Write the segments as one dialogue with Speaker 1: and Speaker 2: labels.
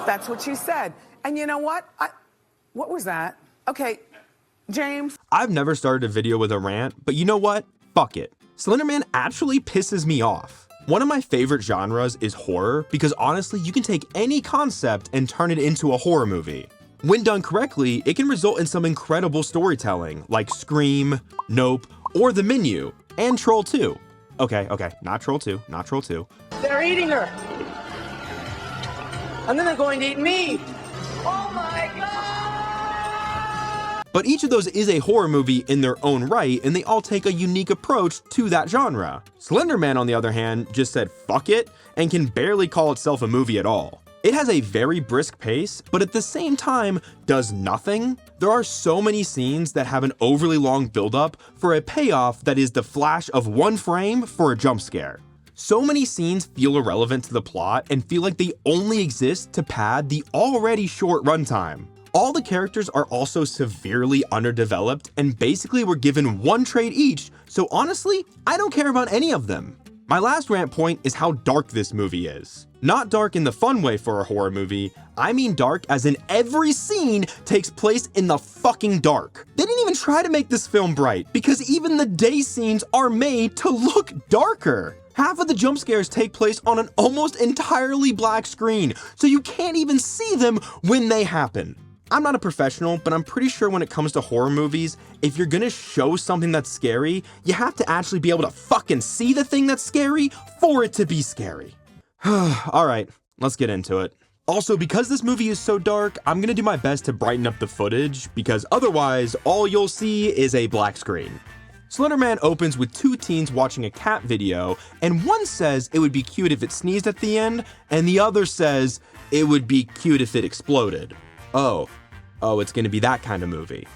Speaker 1: That's what she said. And you know what? What was that? Okay, James.
Speaker 2: I've never started a video with a rant, but you know what? Fuck it. Slender Man actually pisses me off. One of my favorite genres is horror because honestly, you can take any concept and turn it into a horror movie. When done correctly, it can result in some incredible storytelling like Scream, Nope, or The Menu, and Troll 2. Okay, not Troll 2, not Troll 2.
Speaker 3: They're eating her. And then they're going to eat me. Oh my God!
Speaker 2: But each of those is a horror movie in their own right, and they all take a unique approach to that genre. Slender Man, on the other hand, just said fuck it, and can barely call itself a movie at all. It has a very brisk pace, but at the same time, does nothing. There are so many scenes that have an overly long buildup for a payoff that is the flash of one frame for a jump scare. So many scenes feel irrelevant to the plot and feel like they only exist to pad the already short runtime. All the characters are also severely underdeveloped and basically were given one trait each, so honestly, I don't care about any of them. My last rant point is how dark this movie is. Not dark in the fun way for a horror movie, I mean dark as in every scene takes place in the fucking dark. They didn't even try to make this film bright, because even the day scenes are made to look darker. Half of the jump scares take place on an almost entirely black screen, so you can't even see them when they happen. I'm not a professional, but I'm pretty sure when it comes to horror movies, if you're gonna show something that's scary, you have to actually be able to fucking see the thing that's scary for it to be scary. Alright, let's get into it. Also, because this movie is so dark, I'm gonna do my best to brighten up the footage, because otherwise, all you'll see is a black screen. Slender Man opens with two teens watching a cat video, and one says it would be cute if it sneezed at the end, and the other says it would be cute if it exploded. Oh, it's gonna be that kind of movie.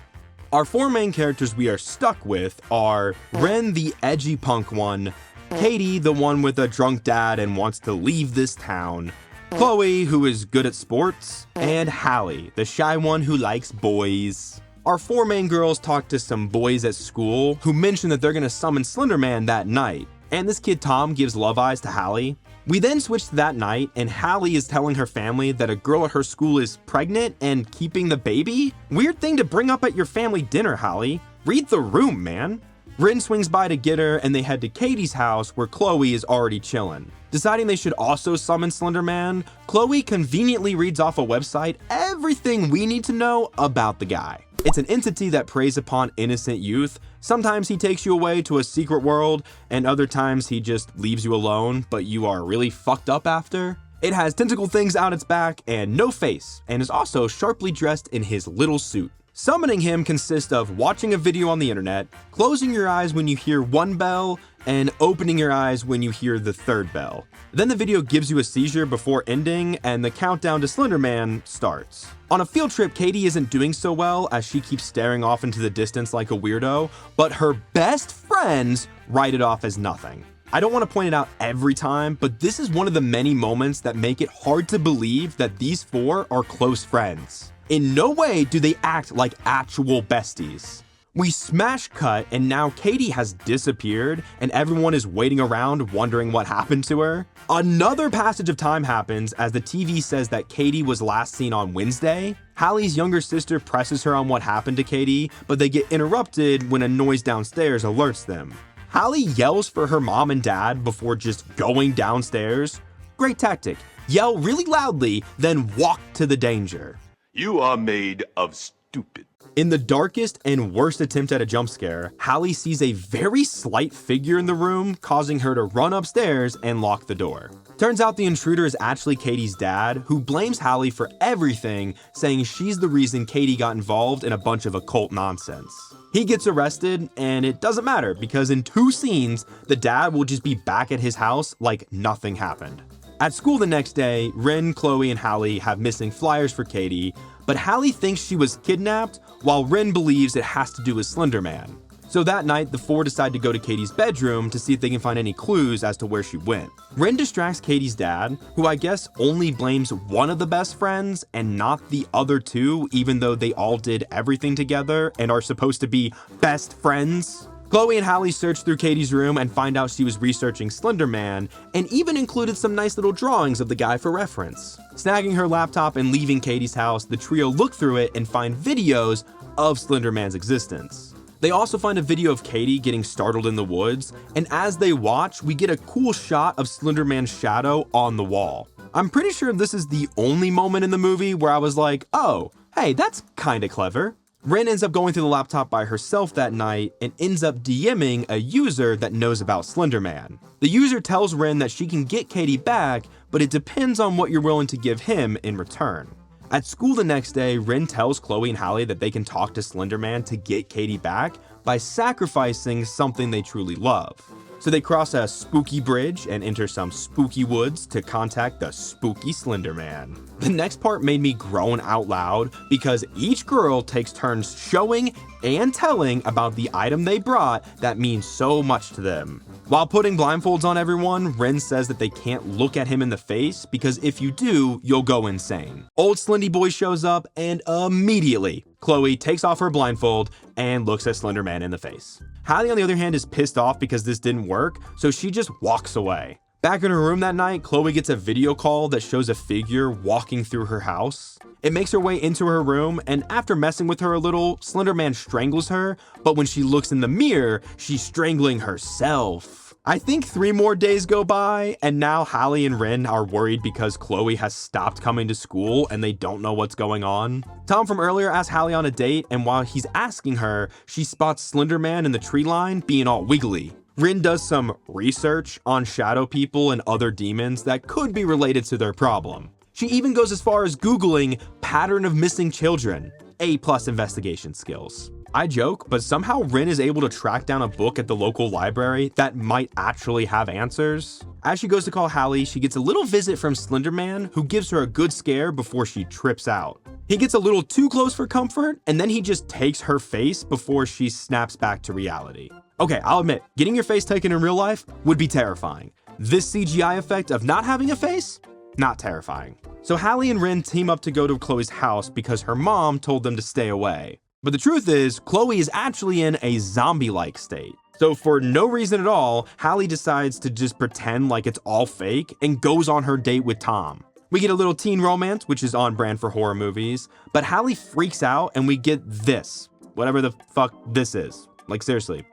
Speaker 2: Our four main characters we are stuck with are Ren, the edgy punk one, Katie, the one with a drunk dad and wants to leave this town, Chloe, who is good at sports, and Hallie, the shy one who likes boys. Our four main girls talk to some boys at school who mention that they're gonna summon Slender Man that night, and this kid Tom gives love eyes to Hallie. We then switch to that night, and Hallie is telling her family that a girl at her school is pregnant and keeping the baby? Weird thing to bring up at your family dinner, Hallie. Read the room, man. Rin swings by to get her, and they head to Katie's house where Chloe is already chilling. Deciding they should also summon Slender Man, Chloe conveniently reads off a website everything we need to know about the guy. It's an entity that preys upon innocent youth. Sometimes he takes you away to a secret world, and other times he just leaves you alone, but you are really fucked up after. It has tentacle things out its back and no face, and is also sharply dressed in his little suit. Summoning him consists of watching a video on the internet, closing your eyes when you hear one bell, and opening your eyes when you hear the third bell. Then the video gives you a seizure before ending, and the countdown to Slender Man starts. On a field trip, Katie isn't doing so well as she keeps staring off into the distance like a weirdo, but her best friends write it off as nothing. I don't want to point it out every time, but this is one of the many moments that make it hard to believe that these four are close friends. In no way do they act like actual besties. We smash cut, and now Katie has disappeared, and everyone is waiting around wondering what happened to her. Another passage of time happens as the TV says that Katie was last seen on Wednesday. Hallie's younger sister presses her on what happened to Katie, but they get interrupted when a noise downstairs alerts them. Hallie yells for her mom and dad before just going downstairs. Great tactic. Yell really loudly, then walk to the danger.
Speaker 4: You are made of stupid.
Speaker 2: In the darkest and worst attempt at a jump scare, Hallie sees a very slight figure in the room, causing her to run upstairs and lock the door. Turns out the intruder is actually Katie's dad, who blames Hallie for everything, saying she's the reason Katie got involved in a bunch of occult nonsense. He gets arrested, and it doesn't matter because in 2 scenes, the dad will just be back at his house like nothing happened. At school the next day, Ren, Chloe, and Hallie have missing flyers for Katie, but Hallie thinks she was kidnapped, while Ren believes it has to do with Slender Man. So that night, the four decide to go to Katie's bedroom to see if they can find any clues as to where she went. Ren distracts Katie's dad, who I guess only blames one of the best friends and not the other two, even though they all did everything together and are supposed to be best friends. Chloe and Hallie search through Katie's room and find out she was researching Slender Man, and even included some nice little drawings of the guy for reference. Snagging her laptop and leaving Katie's house, the trio look through it and find videos of Slender Man's existence. They also find a video of Katie getting startled in the woods, and as they watch, we get a cool shot of Slender Man's shadow on the wall. I'm pretty sure this is the only moment in the movie where I was like, oh, hey, that's kinda clever. Rin ends up going through the laptop by herself that night and ends up DMing a user that knows about Slender Man. The user tells Rin that she can get Katie back, but it depends on what you're willing to give him in return. At school the next day, Rin tells Chloe and Hallie that they can talk to Slender Man to get Katie back by sacrificing something they truly love. So they cross a spooky bridge and enter some spooky woods to contact the spooky Slender Man. The next part made me groan out loud because each girl takes turns showing and telling about the item they brought that means so much to them. While putting blindfolds on everyone, Rin says that they can't look at him in the face because if you do, you'll go insane. Old Slendy Boy shows up and immediately Chloe takes off her blindfold and looks at Slender Man in the face. Hallie, on the other hand, is pissed off because this didn't work, so she just walks away. Back in her room that night, Chloe gets a video call that shows a figure walking through her house. It makes her way into her room, and after messing with her a little, Slender Man strangles her, but when she looks in the mirror, she's strangling herself. I think 3 more days go by, and now Hallie and Rin are worried because Chloe has stopped coming to school and they don't know what's going on. Tom from earlier asks Hallie on a date, and while he's asking her, she spots Slender Man in the tree line being all wiggly. Rin does some research on shadow people and other demons that could be related to their problem. She even goes as far as Googling pattern of missing children, A+ investigation skills. I joke, but somehow Rin is able to track down a book at the local library that might actually have answers. As she goes to call Hallie, she gets a little visit from Slender Man, who gives her a good scare before she trips out. He gets a little too close for comfort, and then he just takes her face before she snaps back to reality. Okay, I'll admit, getting your face taken in real life would be terrifying. This CGI effect of not having a face? Not terrifying. So Hallie and Rin team up to go to Chloe's house because her mom told them to stay away. But the truth is, Chloe is actually in a zombie-like state. So for no reason at all, Hallie decides to just pretend like it's all fake and goes on her date with Tom. We get a little teen romance, which is on brand for horror movies, but Hallie freaks out and we get this, whatever the fuck this is. Like seriously,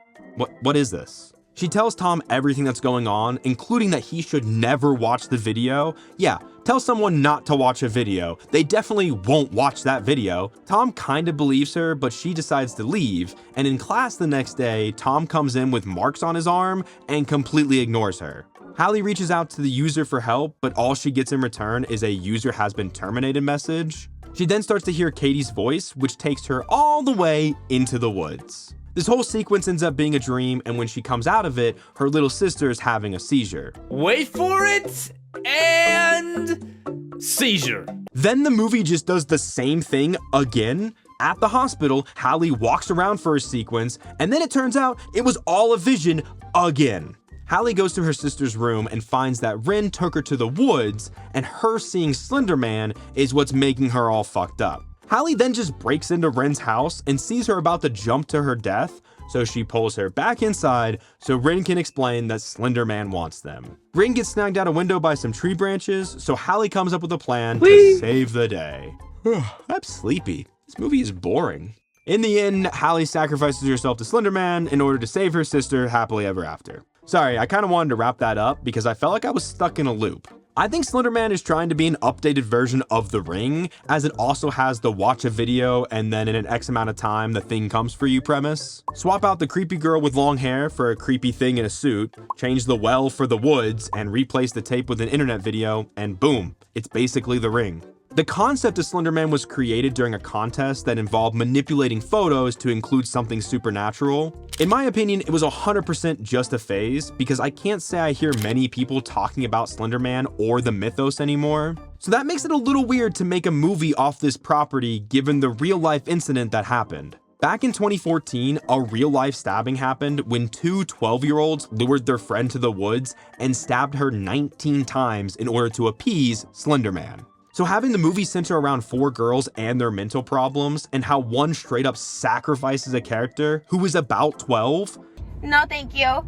Speaker 2: what is this? She tells Tom everything that's going on, including that he should never watch the video. Yeah, tell someone not to watch a video. They definitely won't watch that video. Tom kinda believes her, but she decides to leave, and in class the next day, Tom comes in with marks on his arm and completely ignores her. Hallie reaches out to the user for help, but all she gets in return is a user has been terminated message. She then starts to hear Katie's voice, which takes her all the way into the woods. This whole sequence ends up being a dream, and when she comes out of it, her little sister is having a seizure.
Speaker 5: Wait for it, and seizure.
Speaker 2: Then the movie just does the same thing again. At the hospital, Hallie walks around for a sequence, and then it turns out it was all a vision again. Hallie goes to her sister's room and finds that Rin took her to the woods, and her seeing Slender Man is what's making her all fucked up. Hallie then just breaks into Rin's house and sees her about to jump to her death, so she pulls her back inside so Rin can explain that Slender Man wants them. Rin gets snagged out a window by some tree branches, so Hallie comes up with a plan to save the day. I'm sleepy. This movie is boring. In the end, Hallie sacrifices herself to Slender Man in order to save her sister happily ever after. Sorry, I kind of wanted to wrap that up because I felt like I was stuck in a loop. I think Slender Man is trying to be an updated version of The Ring, as it also has the watch a video and then in an X amount of time the thing comes for you premise. Swap out the creepy girl with long hair for a creepy thing in a suit, change the well for the woods, and replace the tape with an internet video, and boom, it's basically The Ring. The concept of Slender Man was created during a contest that involved manipulating photos to include something supernatural. In my opinion, it was 100% just a phase, because I can't say I hear many people talking about Slender Man or the mythos anymore. So that makes it a little weird to make a movie off this property given the real life incident that happened. Back in 2014, a real life stabbing happened when 2 12-year-olds lured their friend to the woods and stabbed her 19 times in order to appease Slender Man. So having the movie center around 4 girls and their mental problems and how one straight up sacrifices a character who is about 12,
Speaker 6: No, thank you.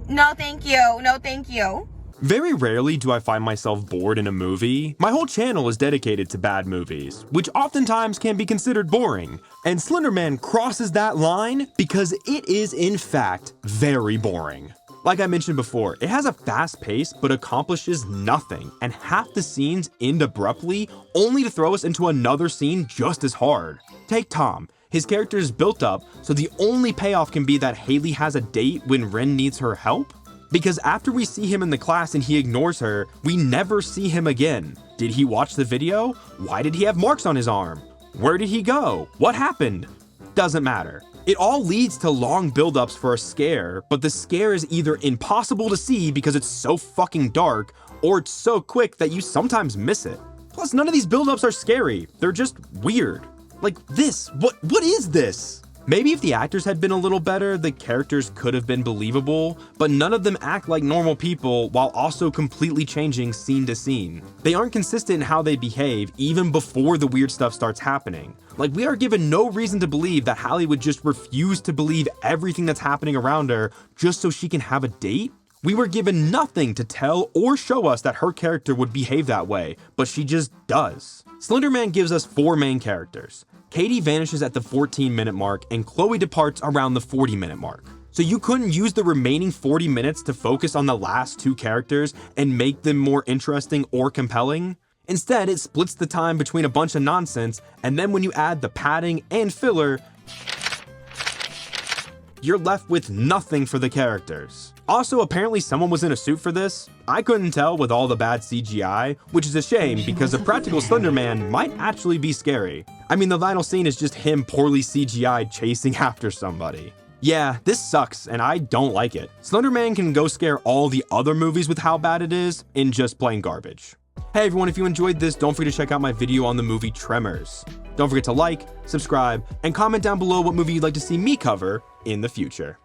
Speaker 6: No, thank you. No, thank you.
Speaker 2: Very rarely do I find myself bored in a movie. My whole channel is dedicated to bad movies, which oftentimes can be considered boring. And Slender Man crosses that line because it is in fact very boring. Like I mentioned before, it has a fast pace but accomplishes nothing, and half the scenes end abruptly only to throw us into another scene just as hard. Take Tom. His character is built up, so the only payoff can be that Haley has a date when Ren needs her help? Because after we see him in the class and he ignores her, we never see him again. Did he watch the video? Why did he have marks on his arm? Where did he go? What happened? Doesn't matter. It all leads to long buildups for a scare, but the scare is either impossible to see because it's so fucking dark, or it's so quick that you sometimes miss it. Plus, none of these buildups are scary. They're just weird. Like this. What is this? Maybe if the actors had been a little better, the characters could have been believable, but none of them act like normal people while also completely changing scene to scene. They aren't consistent in how they behave even before the weird stuff starts happening. Like, we are given no reason to believe that Hallie would just refuse to believe everything that's happening around her just so she can have a date. We were given nothing to tell or show us that her character would behave that way, but she just does. Slender Man gives us 4 main characters. Katie vanishes at the 14-minute mark and Chloe departs around the 40-minute mark. So you couldn't use the remaining 40 minutes to focus on the last 2 characters and make them more interesting or compelling? Instead, it splits the time between a bunch of nonsense, and then when you add the padding and filler, you're left with nothing for the characters. Also, apparently someone was in a suit for this. I couldn't tell with all the bad CGI, which is a shame because a practical Slender Man might actually be scary. I mean, the final scene is just him poorly CGI'd chasing after somebody. Yeah, this sucks and I don't like it. Slender Man can go scare all the other movies with how bad it is in just plain garbage. Hey everyone, if you enjoyed this, don't forget to check out my video on the movie Tremors. Don't forget to like, subscribe, and comment down below what movie you'd like to see me cover in the future.